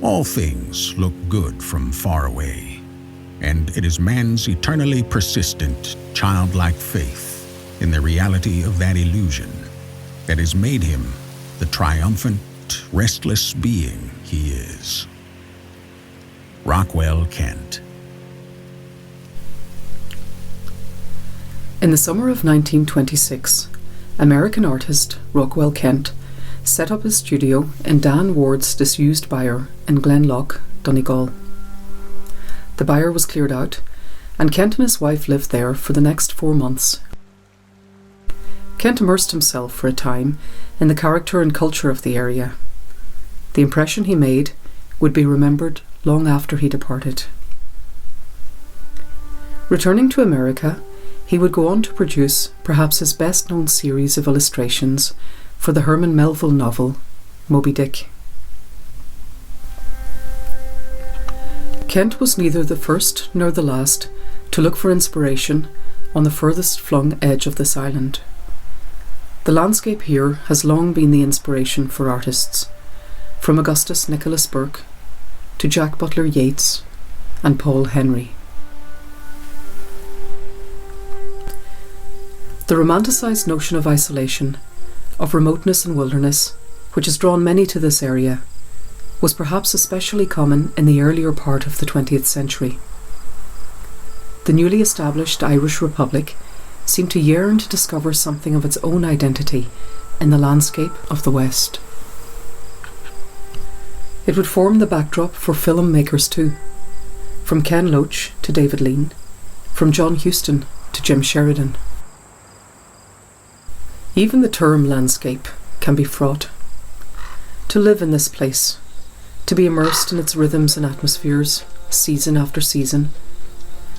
All things look good from far away, and it is man's eternally persistent, childlike faith in the reality of that illusion that has made him the triumphant, restless being he is. Rockwell Kent. In the summer of 1926, American artist Rockwell Kent set up his studio in Dan Ward's disused byre in Glenloch, Donegal. The byre was cleared out, and Kent and his wife lived there for the next 4 months. Kent immersed himself for a time in the character and culture of the area. The impression he made would be remembered long after he departed. Returning to America, he would go on to produce perhaps his best-known series of illustrations for the Herman Melville novel, Moby Dick. Kent was neither the first nor the last to look for inspiration on the furthest flung edge of this island. The landscape here has long been the inspiration for artists, from Augustus Nicholas Burke to Jack Butler Yeats and Paul Henry. The romanticised notion of isolation, of remoteness and wilderness, which has drawn many to this area, was perhaps especially common in the earlier part of the 20th century. The newly established Irish Republic seemed to yearn to discover something of its own identity in the landscape of the West. It would form the backdrop for filmmakers too, from Ken Loach to David Lean, from John Huston to Jim Sheridan. Even the term landscape can be fraught. To live in this place, to be immersed in its rhythms and atmospheres, season after season,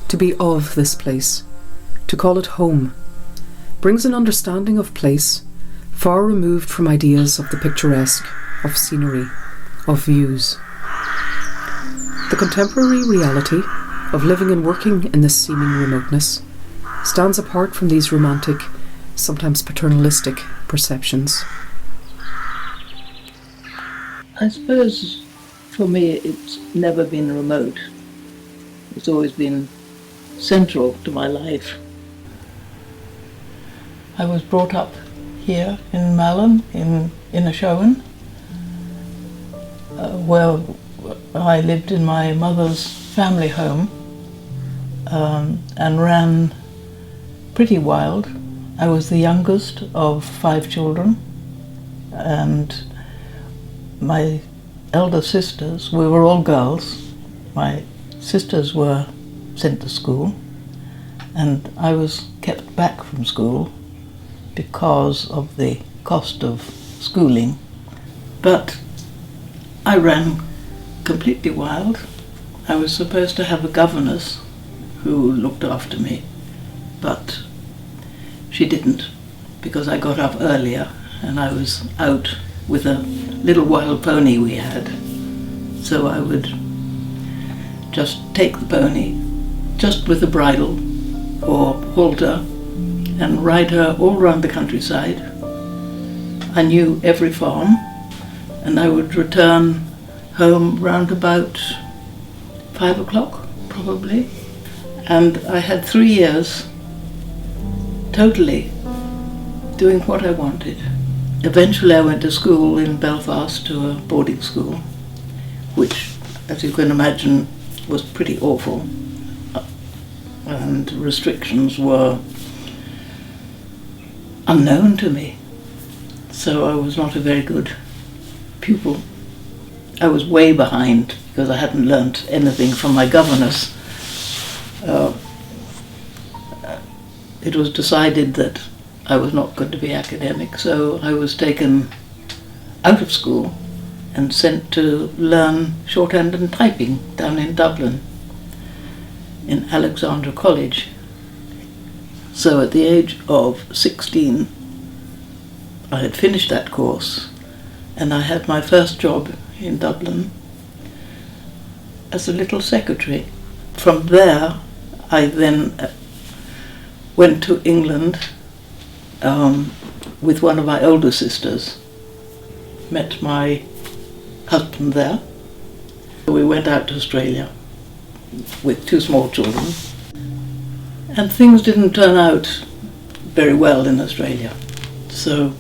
to be of this place, to call it home, brings an understanding of place far removed from ideas of the picturesque, of scenery, of views. The contemporary reality of living and working in this seeming remoteness stands apart from these romantic, sometimes paternalistic perceptions. I suppose for me it's never been remote. It's always been central to my life. I was brought up here in Malin, in Ashowan, where I lived in my mother's family home and ran pretty wild. I was the youngest of 5 children, and my elder sisters, we were all girls. My sisters were sent to school, and I was kept back from school because of the cost of schooling. But I ran completely wild. I was supposed to have a governess who looked after me, but she didn't, because I got up earlier and I was out with a little wild pony we had. So I would just take the pony, just with a bridle or halter, and ride her all round the countryside. I knew every farm, and I would return home round about 5 o'clock, probably. And I had 3 years totally doing what I wanted. Eventually I went to school in Belfast, to a boarding school, which, as you can imagine, was pretty awful. And restrictions were unknown to me. So I was not a very good pupil. I was way behind because I hadn't learnt anything from my governess. It was decided that I was not going to be academic, so I was taken out of school and sent to learn shorthand and typing down in Dublin, in Alexandra College. So at the age of 16, I had finished that course, and I had my first job in Dublin as a little secretary. From there, I then went to England with one of my older sisters, met my husband there, We went out to Australia with 2 small children, and things didn't turn out very well in Australia. So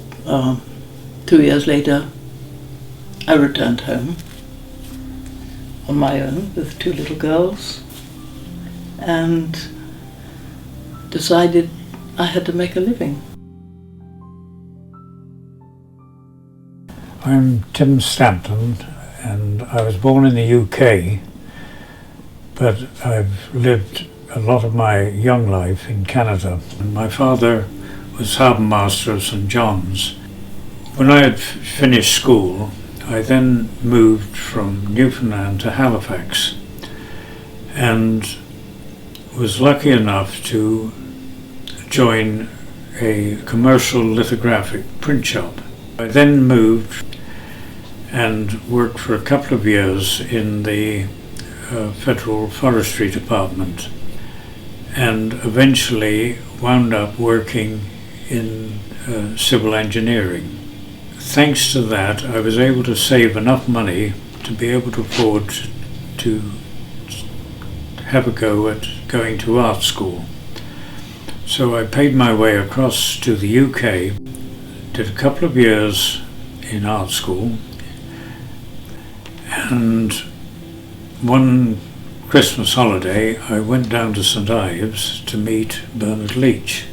2 years later, I returned home on my own with 2 little girls and decided I had to make a living. I'm Tim Stanton, and I was born in the UK, but I've lived a lot of my young life in Canada. And my father was harbour master of St John's. When I had finished school, I then moved from Newfoundland to Halifax and was lucky enough to join a commercial lithographic print shop. I then moved and worked for a couple of years in the Federal Forestry Department, and eventually wound up working in civil engineering. Thanks to that, I was able to save enough money to be able to afford to have a go at going to art school. So I paid my way across to the UK, did a couple of years in art school, and one Christmas holiday I went down to St Ives to meet Bernard Leach.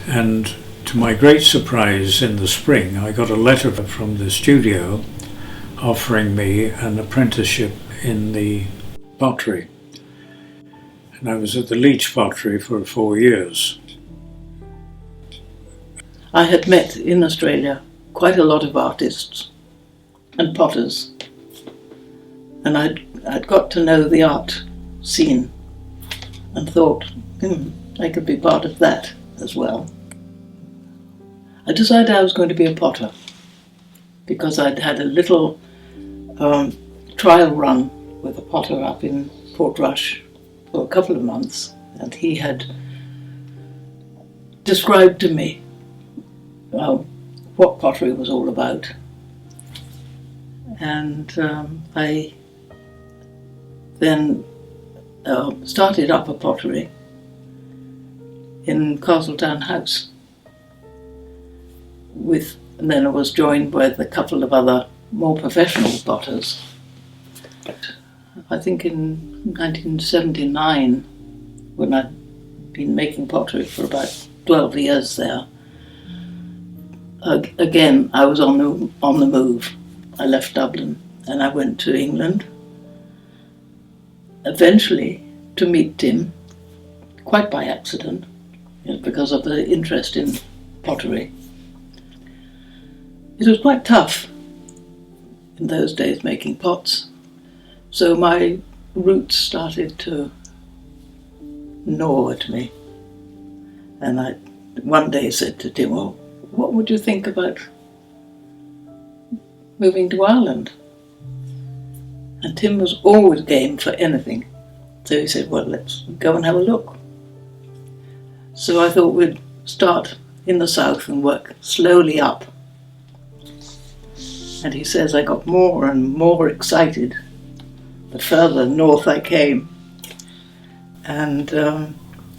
And to my great surprise, in the spring I got a letter from the studio offering me an apprenticeship in the pottery. And I was at the Leach pottery for 4 years. I had met in Australia quite a lot of artists and potters, and I'd got to know the art scene and thought, I could be part of that as well. I decided I was going to be a potter because I'd had a little trial run with a potter up in Portrush for a couple of months, and he had described to me what pottery was all about. And I then started up a pottery in Castletown House, and then I was joined with a couple of other more professional potters. I think in 1979, when I'd been making pottery for about 12 years there, again I was on the move. I left Dublin and I went to England, eventually to meet Tim, quite by accident, because of the interest in pottery. It was quite tough in those days making pots, so my roots started to gnaw at me. And I one day said to Tim, well, what would you think about moving to Ireland? And Tim was always game for anything. So he said, well, let's go and have a look. So I thought we'd start in the south and work slowly up. And he says I got more and more excited the further north I came. And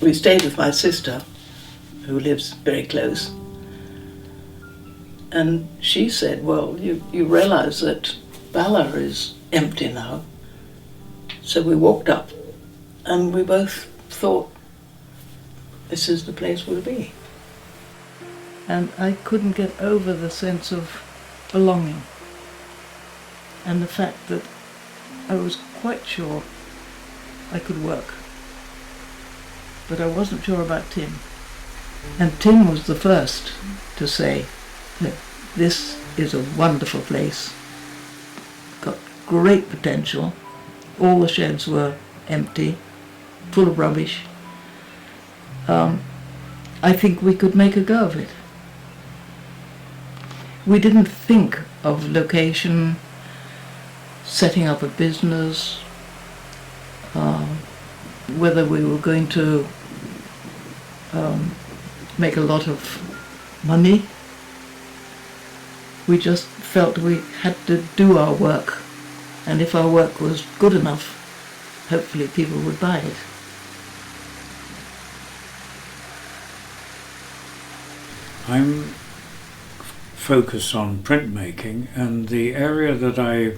we stayed with my sister, who lives very close. And she said, well, you realise that Bala is empty now. So we walked up and we both thought, this is the place we'll be. And I couldn't get over the sense of belonging and the fact that I was quite sure I could work. But I wasn't sure about Tim. And Tim was the first to say that this is a wonderful place, got great potential. All the sheds were empty, full of rubbish. I think we could make a go of it. We didn't think of location, setting up a business, whether we were going to make a lot of money. We just felt we had to do our work And if our work was good enough, hopefully people would buy it. I'm focused on printmaking, and the area that I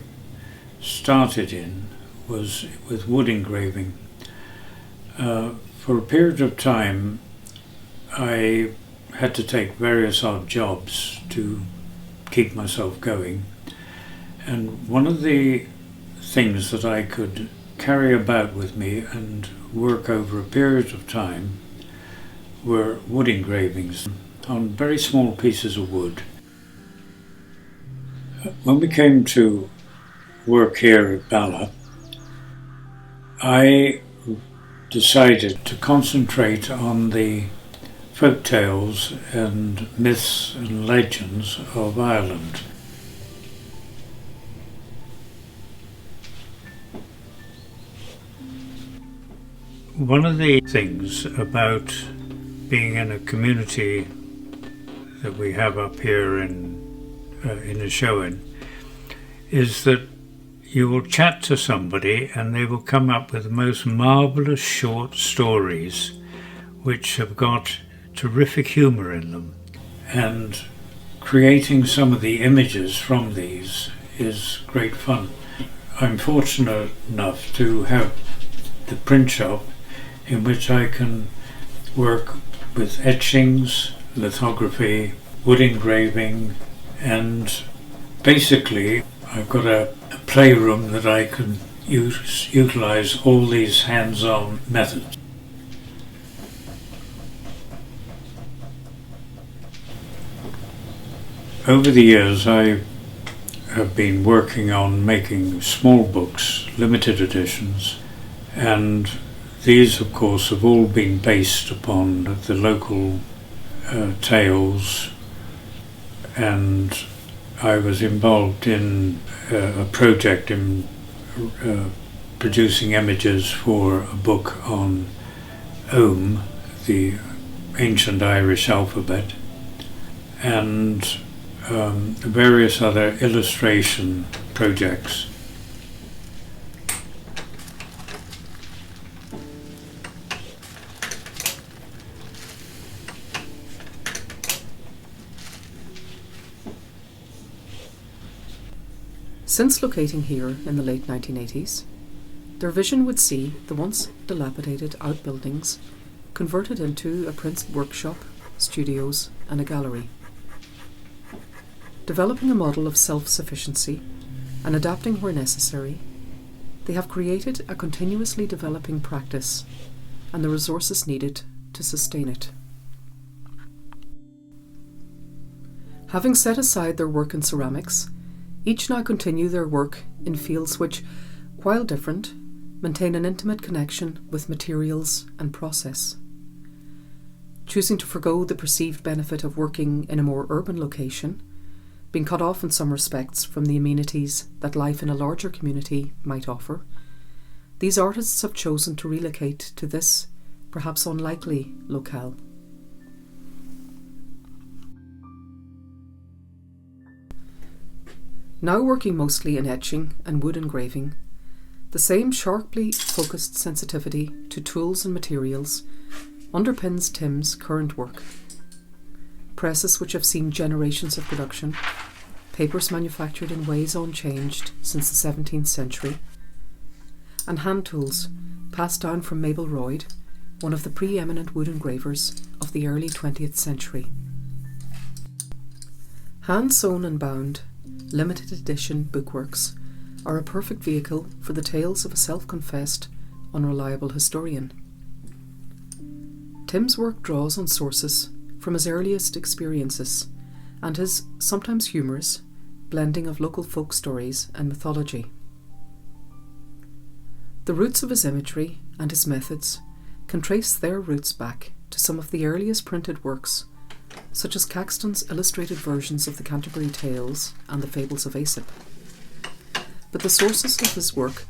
started in was with wood engraving. For a period of time I had to take various odd jobs to keep myself going, and one of the things that I could carry about with me and work over a period of time were wood engravings on very small pieces of wood. When we came to work here at Bala, I decided to concentrate on the folk tales and myths and legends of Ireland. One of the things about being in a community that we have up here in Inishowen is that you will chat to somebody and they will come up with the most marvellous short stories which have got terrific humour in them, and creating some of the images from these is great fun. I'm fortunate enough to have the print shop in which I can work with etchings, lithography, wood engraving, and basically I've got a playroom that I can utilise all these hands-on methods. Over the years I have been working on making small books, limited editions, and these of course have all been based upon the local tales, and I was involved in a project in producing images for a book on Ogham, the ancient Irish alphabet, and various other illustration projects. Since locating here in the late 1980s, their vision would see the once dilapidated outbuildings converted into a print workshop, studios and a gallery. Developing a model of self-sufficiency and adapting where necessary, they have created a continuously developing practice and the resources needed to sustain it. Having set aside their work in ceramics, each now continue their work in fields which, while different, maintain an intimate connection with materials and process. Choosing to forgo the perceived benefit of working in a more urban location, being cut off in some respects from the amenities that life in a larger community might offer, these artists have chosen to relocate to this, perhaps unlikely, locale. Now working mostly in etching and wood engraving, the same sharply focused sensitivity to tools and materials underpins Tim's current work. Presses which have seen generations of production, papers manufactured in ways unchanged since the 17th century, and hand tools passed down from Mabel Royd, one of the preeminent wood engravers of the early 20th century. Hand-sewn and bound, limited edition bookworks are a perfect vehicle for the tales of a self-confessed, unreliable historian. Tim's work draws on sources from his earliest experiences and his sometimes humorous blending of local folk stories and mythology. The roots of his imagery and his methods can trace their roots back to some of the earliest printed works, such as Caxton's illustrated versions of the Canterbury Tales and the Fables of Aesop. But the sources of his work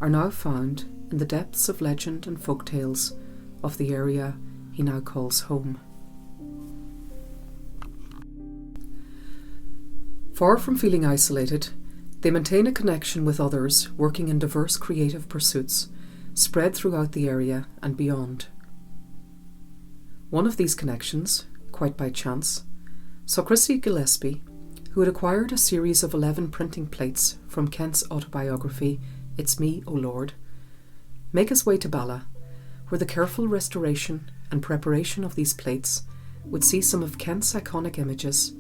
are now found in the depths of legend and folk tales of the area he now calls home. Far from feeling isolated, They maintain a connection with others working in diverse creative pursuits, spread throughout the area and beyond. One of these connections, quite by chance, saw Christy Gillespie, who had acquired a series of 11 printing plates from Kent's autobiography, It's Me, O Lord, make his way to Bala, where the careful restoration and preparation of these plates would see some of Kent's iconic images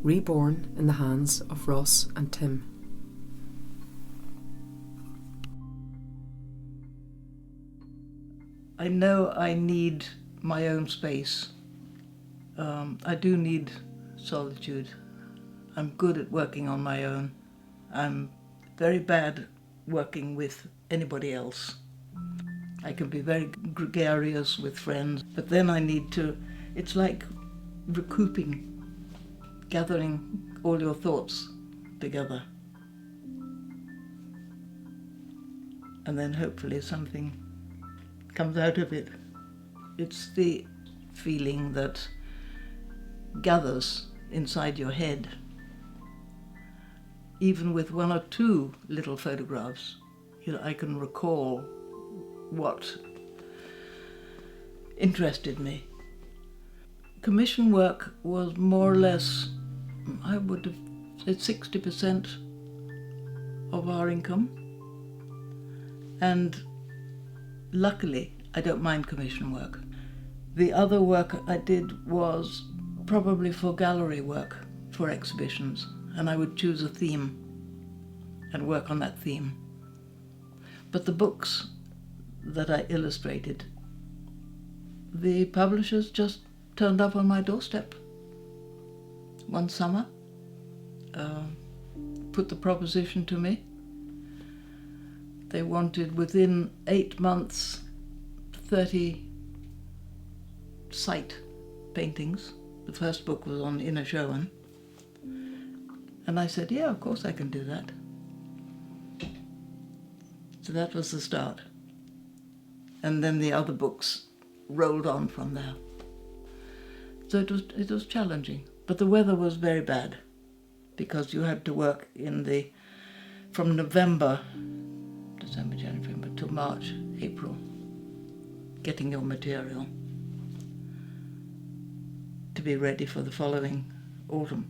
reborn in the hands of Ross and Tim. I know I need my own space. I do need solitude. I'm good at working on my own. I'm very bad working with anybody else. I can be very gregarious with friends, but then I need to, it's like recouping, gathering all your thoughts together. And then hopefully something comes out of it. It's the feeling that gathers inside your head. Even with one or two little photographs, I can recall what interested me. Commission work was more or less, I would have said 60% of our income. And luckily, I don't mind commission work. The other work I did was probably for gallery work, for exhibitions, and I would choose a theme and work on that theme. But the books that I illustrated, the publishers just turned up on my doorstep one summer, put the proposition to me. They wanted within 8 months 30 sight paintings. The first book was on Inner Showan. And I said, yeah, of course I can do that. So that was the start. And then the other books rolled on from there. So it was challenging. But the weather was very bad because you had to work from November, December, January, February, till March, April, getting your material to be ready for the following autumn.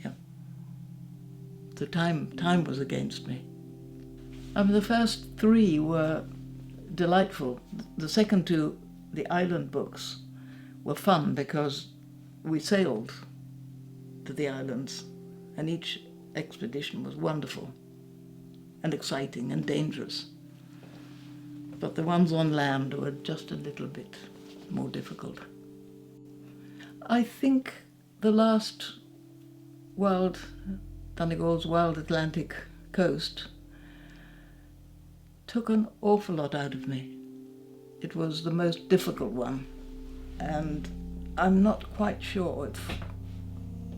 Yeah. The time was against me. The first 3 were delightful. The second 2, the island books, were fun because we sailed to the islands and each expedition was wonderful and exciting and dangerous. But the ones on land were just a little bit more difficult. I think the last Donegal's wild Atlantic coast took an awful lot out of me. It was the most difficult one, and I'm not quite sure if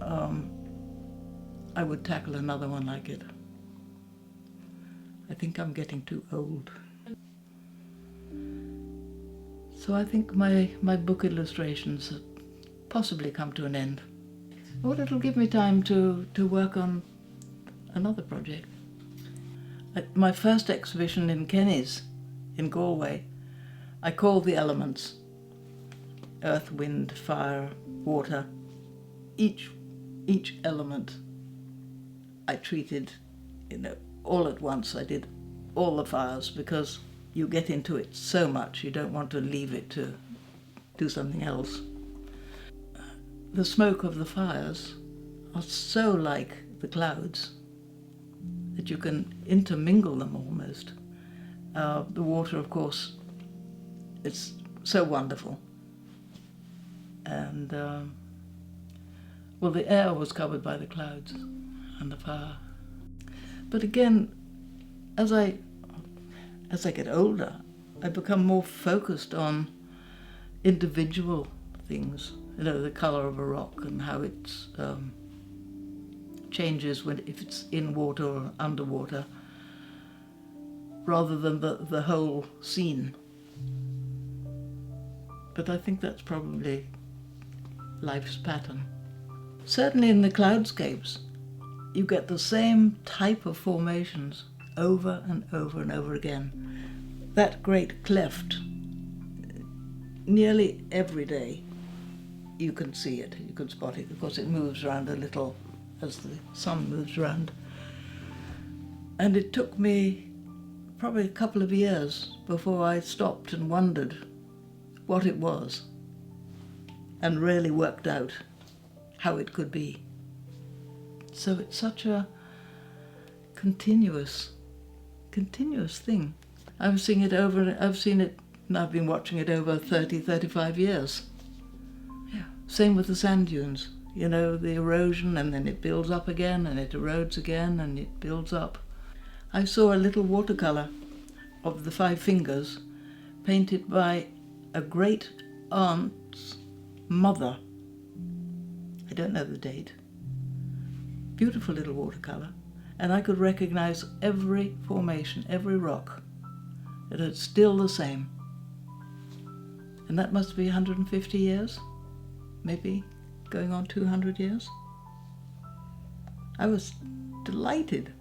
I would tackle another one like it. I think I'm getting too old. So I think my book illustrations have possibly come to an end. Well, it'll give me time to work on another project. At my first exhibition in Kenny's, in Galway, I called the elements earth, wind, fire, water. Each element I treated, all at once. I did all the fires because you get into it so much you don't want to leave it to do something else. The smoke of the fires are so like the clouds that you can intermingle them almost. The water, of course, it's so wonderful. And, the air was covered by the clouds and the fire. But again, as I get older, I become more focused on individual things. The colour of a rock and how it changes if it's in water or underwater, rather than the whole scene. But I think that's probably life's pattern. Certainly in the cloudscapes, you get the same type of formations over and over and over again. That great cleft, nearly every day you can see it, you can spot it, because it moves around a little as the sun moves around. And it took me probably a couple of years before I stopped and wondered what it was and really worked out how it could be. So it's such a continuous thing. I've seen it, and I've been watching it over 30, 35 years. Yeah. Same with the sand dunes. You know, the erosion, and then it builds up again, and it erodes again, and it builds up. I saw a little watercolour of the Five Fingers painted by a great aunt's mother. I don't know the date. Beautiful little watercolour. And I could recognise every formation, every rock. It is still the same. And that must be 150 years, maybe going on 200 years. I was delighted.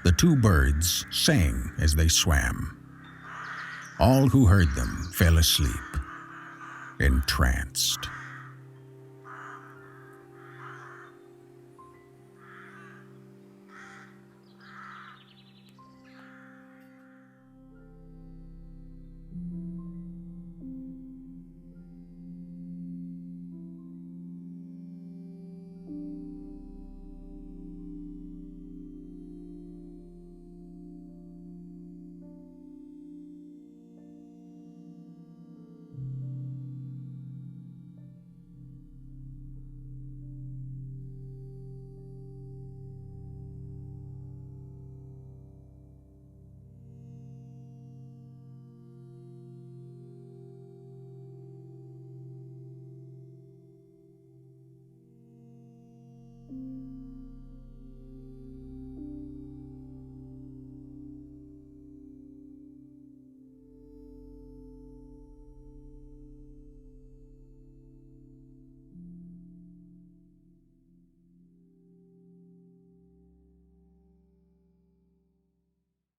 The two birds sang as they swam. All who heard them fell asleep, entranced.